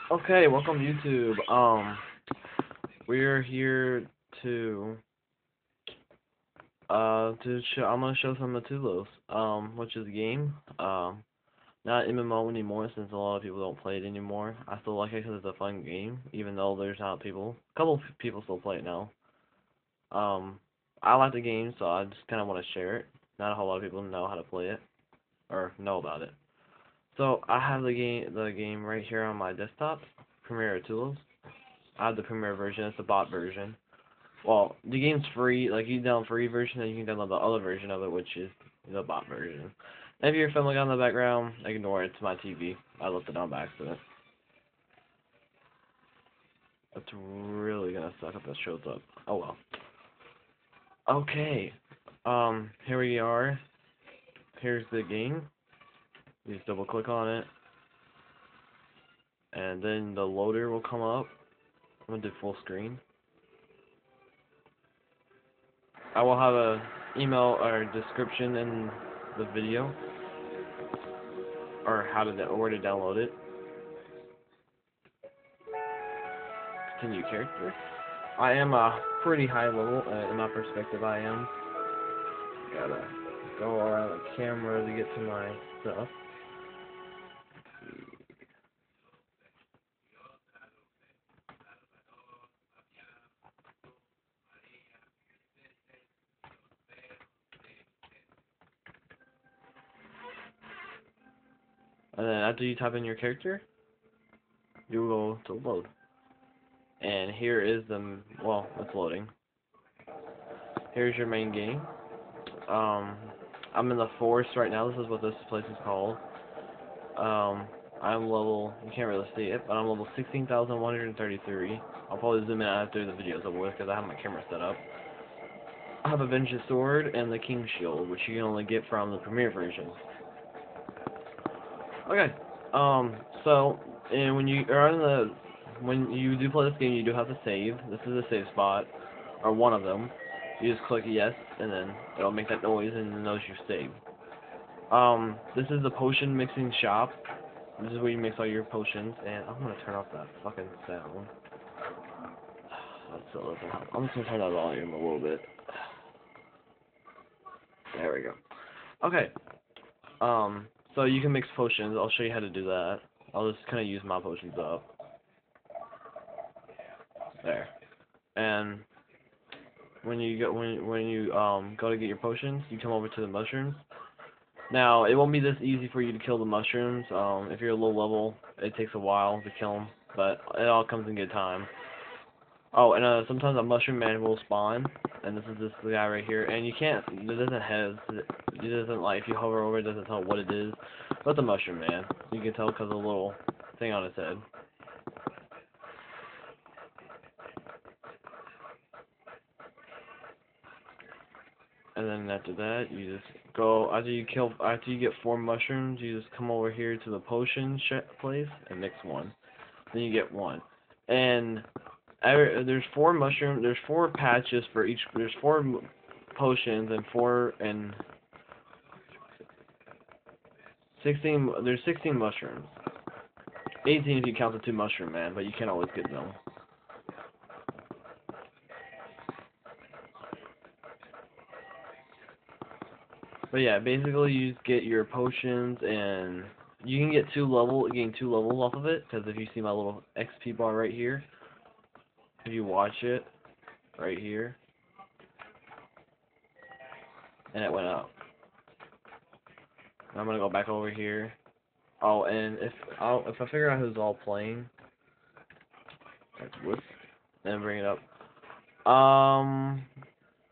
Okay, welcome YouTube. We're here to I'm gonna show some Atulos, which is a game. Not MMO anymore since a lot of people don't play it anymore. I still like it because it's a fun game, even though there's not people. A couple of people still play it now. Um, I like the game, so I just kind of want to share it. Not a whole lot of people know how to play it or know about it. So I have the game right here on my desktop, Premiere Atulos. I have the Premiere version. It's the bot version. Well, the game's free. Like, you can download the free version, and you can download the other version of it, which is the bot version. And if you're filming on the background, ignore it. It's my TV. I left it on by accident. It's really gonna suck if this shows up. Oh well. Okay. Here we are. Here's the game. You just double click on it, and then the loader will come up. I'm gonna do full screen. I will have a email or description in the video, or where to download it. Continue character. I am a pretty high level, in my perspective I am. Gotta go around the camera to get to my stuff. And then after you type in your character, you will go to load. And here is well, it's loading. Here's your main game. I'm in the forest right now. This is what this place is called. I'm level, you can't really see it, but I'm level 16,133. I'll probably zoom in after the video's over with because I have my camera set up. I have a Vengeance Sword and the King Shield, which you can only get from the Premiere version. Okay, so, and when you do play this game, you do have to save. This is a save spot, or one of them. You just click yes, and then it'll make that noise, and it knows you've saved. This is the potion mixing shop. This is where you mix all your potions, and I'm gonna turn off that fucking sound. That still doesn't help. I'm just gonna turn that volume a little bit. There we go. Okay. So you can mix potions. I'll show you how to do that. I'll just kind of use my potions up. There. And when you go to get your potions, you come over to the mushrooms. Now, it won't be this easy for you to kill the mushrooms. If you're a low level, it takes a while to kill them, but it all comes in good time. Oh, and sometimes a mushroom man will spawn, and this is this guy right here, and you can't, it doesn't, like, if you hover over it, doesn't tell what it is, but the mushroom man. You can tell because of the little thing on his head. And then after that, you just go, after you get 4 mushrooms, you just come over here to the potion place and mix one. Then you get one. And there's 4 mushrooms, there's 4 patches for each, there's 4 potions and 16, there's 16 mushrooms. 18 if you count the 2 mushroom man, but you can't always get them. But yeah, basically you just get your potions, and you can gain 2 levels off of it, because if you see my little XP bar right here, if you watch it, right here, and it went up. I'm gonna go back over here. Oh, and if I figure out who's all playing, whoops, then bring it up.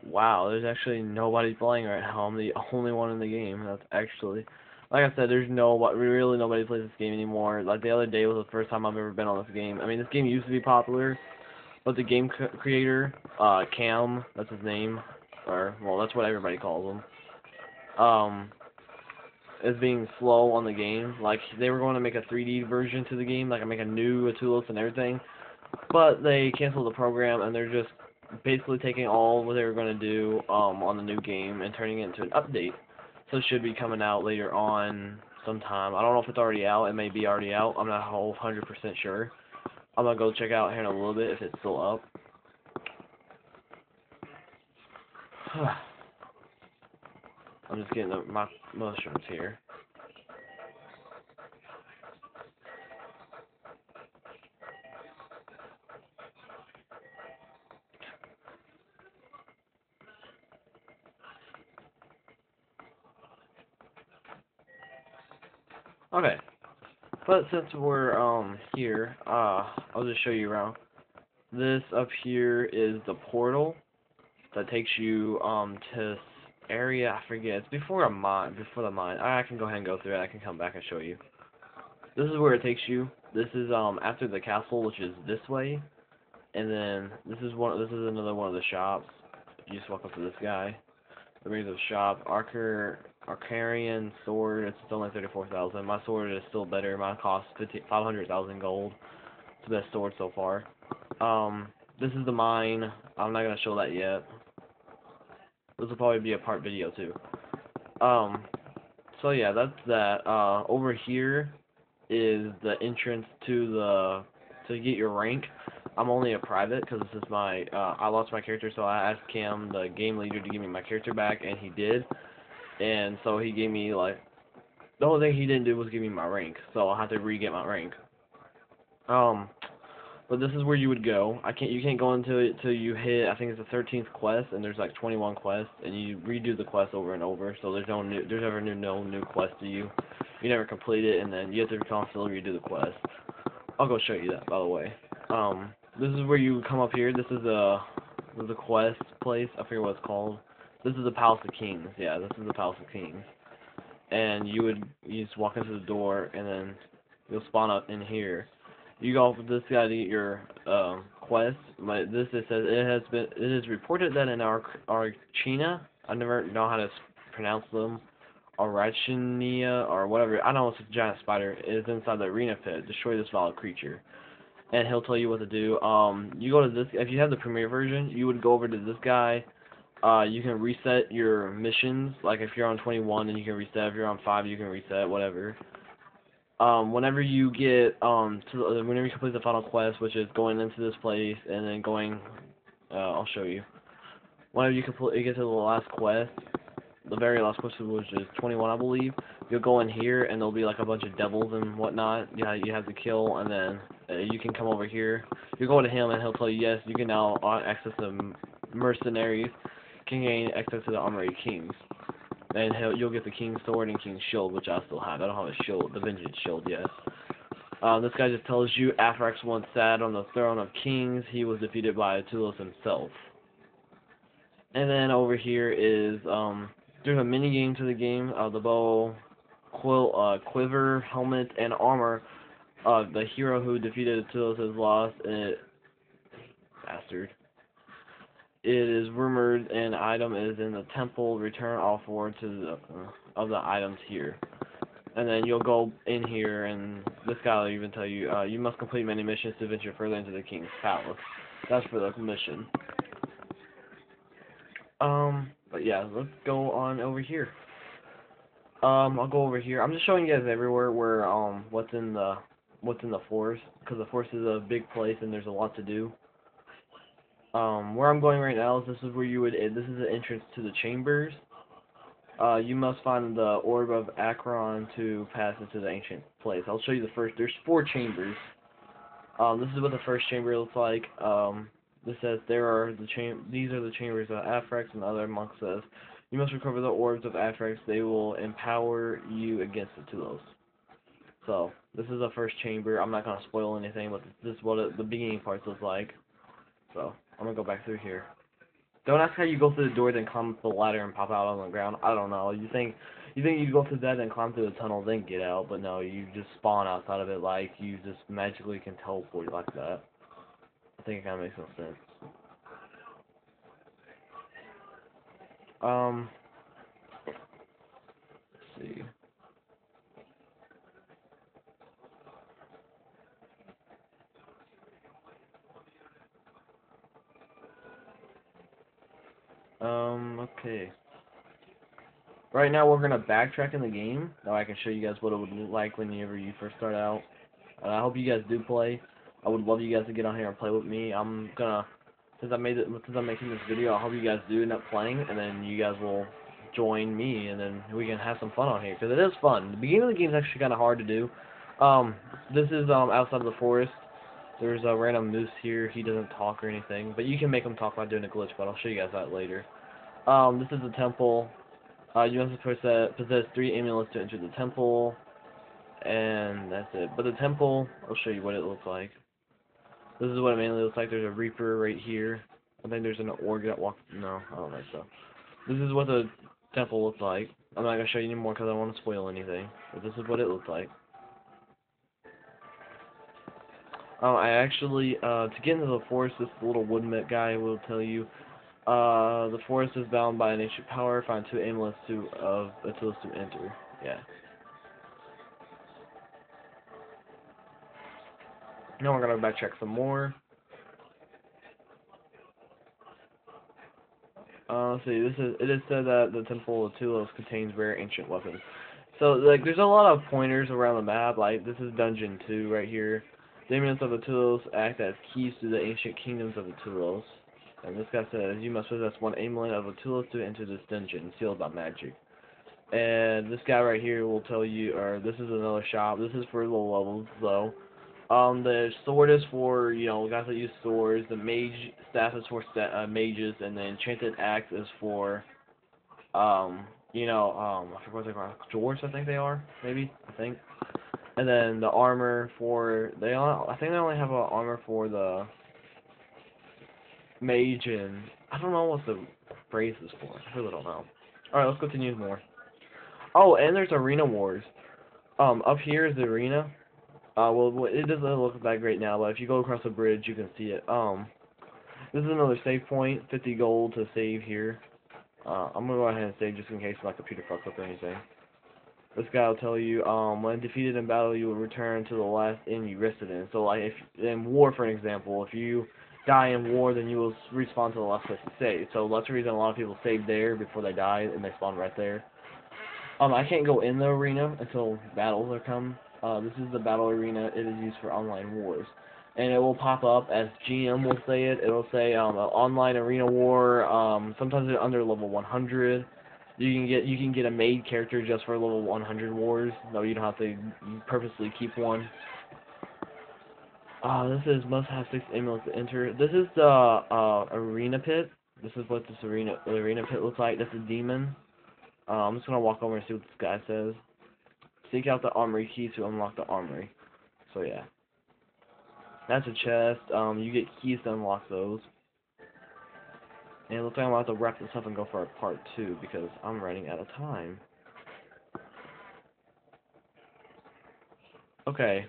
Wow, there's actually nobody playing right now. I'm the only one in the game. That's actually, like I said, really nobody plays this game anymore. Like, the other day was the first time I've ever been on this game. I mean, this game used to be popular, but the game creator, Cam, that's his name, or, well, that's what everybody calls him, is being slow on the game. Like, they were going to make a 3D version to the game, like make a new Atulos and everything, but they canceled the program, and they're just basically taking all what they were going to do on the new game and turning it into an update. So it should be coming out later on sometime. I don't know if it's already out. It may be already out. I'm not 100% sure. I'm gonna go check out here in a little bit if it's still up. I'm just getting my mushrooms here. Okay, but since we're here, I'll just show you around. This up here is the portal that takes you to this area. I forget. It's before a mine. Before the mine. I can go ahead and go through it. I can come back and show you. This is where it takes you. This is after the castle, which is this way, and then this is another one of the shops. You just walk up to this guy. The brings up shop. Arcarian sword. It's only 34,000. My sword is still better. Mine costs 500,000 gold. It's the best sword so far. This is the mine. I'm not gonna show that yet. This will probably be a part video too. So yeah, that's that. Over here is the entrance to get your rank. I'm only a private because this is my, I lost my character, so I asked Cam, the game leader, to give me my character back, and he did. And so he gave me, like, the only thing he didn't do was give me my rank, so I'll have to re-get my rank. But this is where you would go. You can't go into it till you hit, I think it's the 13th quest, and there's like 21 quests, and you redo the quest over and over, so there's no new quest to you. You never complete it, and then you have to constantly redo the quest. I'll go show you that, by the way. This is where you come up here. This is the quest place. I forget what it's called. This is the Palace of Kings. Yeah, this is the Palace of Kings. And you just walk into the door, and then you'll spawn up in here. You go with this guy to get your quest. But it says it is reported that in Archina, I never know how to pronounce them, Arachinia or whatever. I know it's a giant spider. Is inside the arena pit. Destroy this vile creature, and he'll tell you what to do. You go to this. If you have the premiere version, you would go over to this guy. You can reset your missions. Like if you're on 21, then you can reset. If you're on 5, you can reset. Whatever. Whenever you get whenever you complete the final quest, which is going into this place and then going, I'll show you. Whenever you get to the last quest, the very last quest, which is 21, I believe, you'll go in here and there'll be like a bunch of devils and whatnot. Yeah, you have to kill, and then you can come over here. You go to him and he'll tell you, yes, you can now access the mercenaries, can gain access to the armory of kings. And you'll get the King's Sword and King's Shield, which I still have. I don't have a shield, the Vengeance Shield yet. This guy just tells you, Afrax once sat on the throne of kings. He was defeated by Atulos himself. And then over here is, there's a mini game to the game. The bow, quiver, helmet, and armor. The hero who defeated Atulos has lost. Bastard. It is rumored an item is in the temple. Return all 4 of the items here. And then you'll go in here, and this guy will even tell you, you must complete many missions to venture further into the king's palace. That's for the mission. But yeah, let's go on over here. I'll go over here. I'm just showing you guys everywhere where, what's in the forest, because the forest is a big place and there's a lot to do. Where I'm going right now is this is where this is the entrance to the chambers. You must find the Orb of Akron to pass into the ancient place. I'll show you the first. There's 4 chambers. This is what the first chamber looks like. This says these are the chambers of Afrax, and the other monk says, you must recover the orbs of Afrax. They will empower you against the Atulos. So, this is the first chamber. I'm not going to spoil anything, but this is what the beginning parts look like. So, I'm going to go back through here. Don't ask how you go through the door, then climb up the ladder and pop out on the ground. I don't know. You think you go through that, then climb through the tunnel, then get out. But no, you just spawn outside of it like you just magically can teleport like that. I think it kind of makes no sense. Let's see. Okay. Right now we're gonna backtrack in the game. Now I can show you guys what it would look like whenever you first start out. I hope you guys do play. I would love you guys to get on here and play with me. I'm gonna, since I'm making this video, I hope you guys do end up playing, and then you guys will join me, and then we can have some fun on here, because it is fun. The beginning of the game is actually kind of hard to do. This is outside of the forest. There's a random moose here. He doesn't talk or anything, but you can make him talk by doing a glitch, but I'll show you guys that later. This is the temple. You must possess 3 amulets to enter the temple, and that's it. But the temple, I'll show you what it looks like. This is what it mainly looks like. There's a reaper right here. I think there's an orc that walks. No, I don't think so. This is what the temple looks like. I'm not gonna show you anymore because I don't want to spoil anything. But this is what it looks like. I actually, to get into the forest, this little woodman guy will tell you, the forest is bound by an ancient power. Find 2 amulets of Atulos to enter. Yeah. Now we're gonna backtrack some more. Let's see. It is said that the Temple of Atulos contains rare ancient weapons. So like, there's a lot of pointers around the map. Like this is Dungeon 2 right here. The amulets of Atulos act as keys to the ancient kingdoms of Atulos. And this guy says you must possess 1 amulet of Atulos to enter this dungeon, sealed by magic. And this guy right here will tell you, or this is another shop. This is for low levels though. The sword is for, you know, guys that use swords. The mage staff is for mages, and the enchanted axe is for, you know, I forget what they're called, dwarves, I think they are, maybe, I think. And then the armor for, I think they only have an armor for the mage, and I don't know what the phrase is for. I really don't know. Alright, let's continue more. Oh, and there's Arena Wars. Up here is the arena. Well, it doesn't look that great now, but if you go across the bridge, you can see it. This is another save point, 50 gold to save here. I'm gonna go ahead and save just in case my computer fucks up or anything. This guy will tell you, when defeated in battle, you will return to the last inn you rested in. So, like, if in war, for an example, if you die in war, then you will respawn to the last place you saved. So that's the reason a lot of people save there before they die, and they spawn right there. I can't go in the arena until battles are come. This is the battle arena. It is used for online wars. And it will pop up as GM will say it. It'll say online arena war. Sometimes they're under level 100. You can get a made character just for level 100 wars. No, you don't have to purposely keep one. This is must have 6 amulets to enter. This is the arena pit. This is what the arena pit looks like. That's a demon. I'm just gonna walk over and see what this guy says. Seek out the armory key to unlock the armory. So yeah. That's a chest. You get keys to unlock those. And it looks like I'm about to wrap this up and go for a part 2 because I'm running out of time. Okay.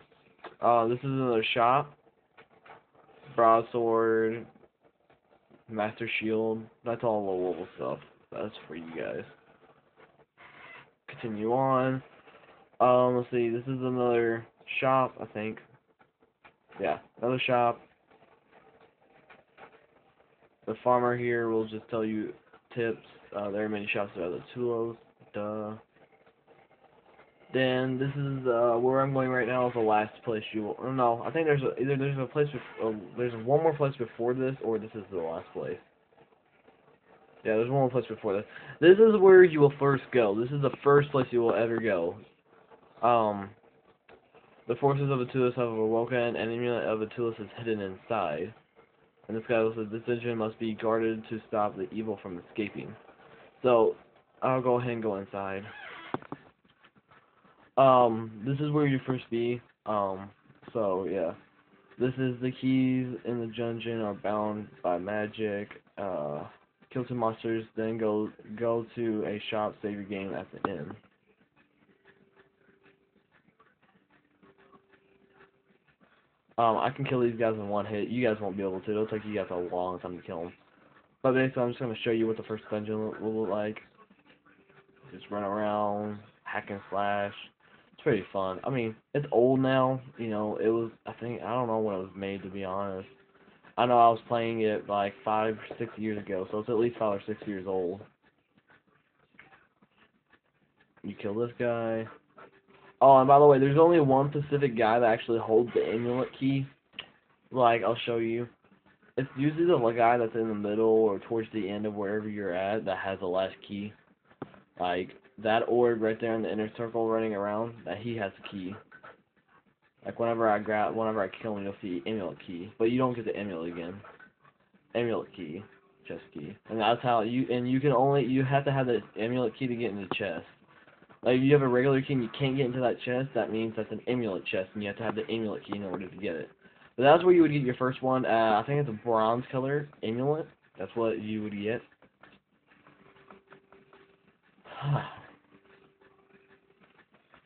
This is another shop. Broadsword. Master Shield. That's all low level stuff. That's for you guys. Continue on. Let's see, this is another shop, I think. Yeah, another shop. The farmer here will just tell you tips. There are many shops that are the Atulos. Duh. Then this is where I'm going right now is the last place you will. No, I think there's either there's a place there's one more place before this, or this is the last place. Yeah, there's one more place before this. This is where you will first go. This is the first place you will ever go. The forces of Atulos have awoken, and an amulet of Atulos is hidden inside. And this guy says this dungeon must be guarded to stop the evil from escaping. So, I'll go ahead and go inside. This is where you first be. So yeah. This is the keys in the dungeon are bound by magic. Kill 2 monsters, then go to a shop, save your game at the inn. I can kill these guys in 1 hit. You guys won't be able to. It'll take you guys a long time to kill them. But basically, I'm just going to show you what the first dungeon will look like. Just run around, hack and slash. It's pretty fun. I mean, it's old now. You know, it was, I don't know when it was made, to be honest. I know I was playing it like 5 or 6 years ago, so it's at least 5 or 6 years old. You kill this guy. Oh, and by the way, there's only one specific guy that actually holds the amulet key. Like, I'll show you. It's usually the guy that's in the middle or towards the end of wherever you're at that has the last key. Like, that orb right there in the inner circle running around, that he has the key. Like, whenever I kill him, you'll see amulet key. But you don't get the amulet again. Amulet key. Chest key. And that's how you have to have the amulet key to get into the chest. Like, if you have a regular key and you can't get into that chest, that means that's an amulet chest, and you have to have the amulet key in order to get it. But that's where you would get your first one. I think it's a bronze color amulet. That's what you would get.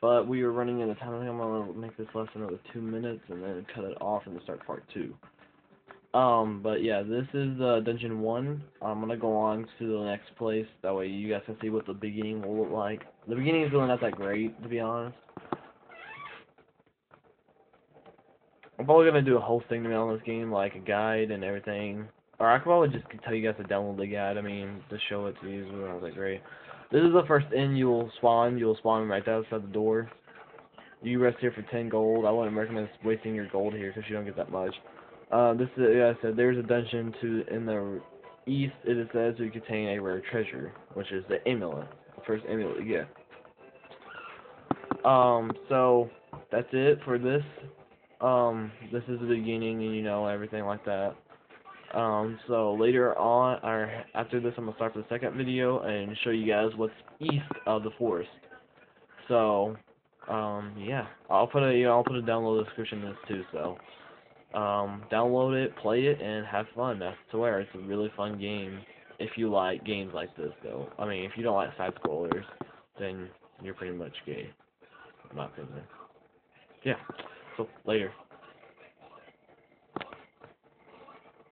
But we are running out of time. I think I'm going to make this less than another 2 minutes and then cut it off and start part 2. But yeah, this is Dungeon 1. I'm going to go on to the next place. That way you guys can see what the beginning will look like. The beginning is really not that great, to be honest. I'm probably going to do a whole thing on this game, like a guide and everything. Or I could probably just tell you guys to download the guide. I mean, to show it to you is not that great. This is the first inn you'll spawn. You'll spawn right outside the door. You rest here for 10 gold. I wouldn't recommend wasting your gold here because you don't get that much. This is, yeah, I said, there's a dungeon in the east. It says to contain a rare treasure, which is the amulet. The first amulet you get. So that's it for this. This is the beginning, and you know, everything like that. So later on, or after this, I'm gonna start the second video and show you guys what's east of the forest. So, yeah, I'll put a download description in this too. So, download it, play it, and have fun. I swear, it's a really fun game. If you like games like this, though. I mean, if you don't like side scrollers, then you're pretty much gay, in my opinion. Yeah. So later.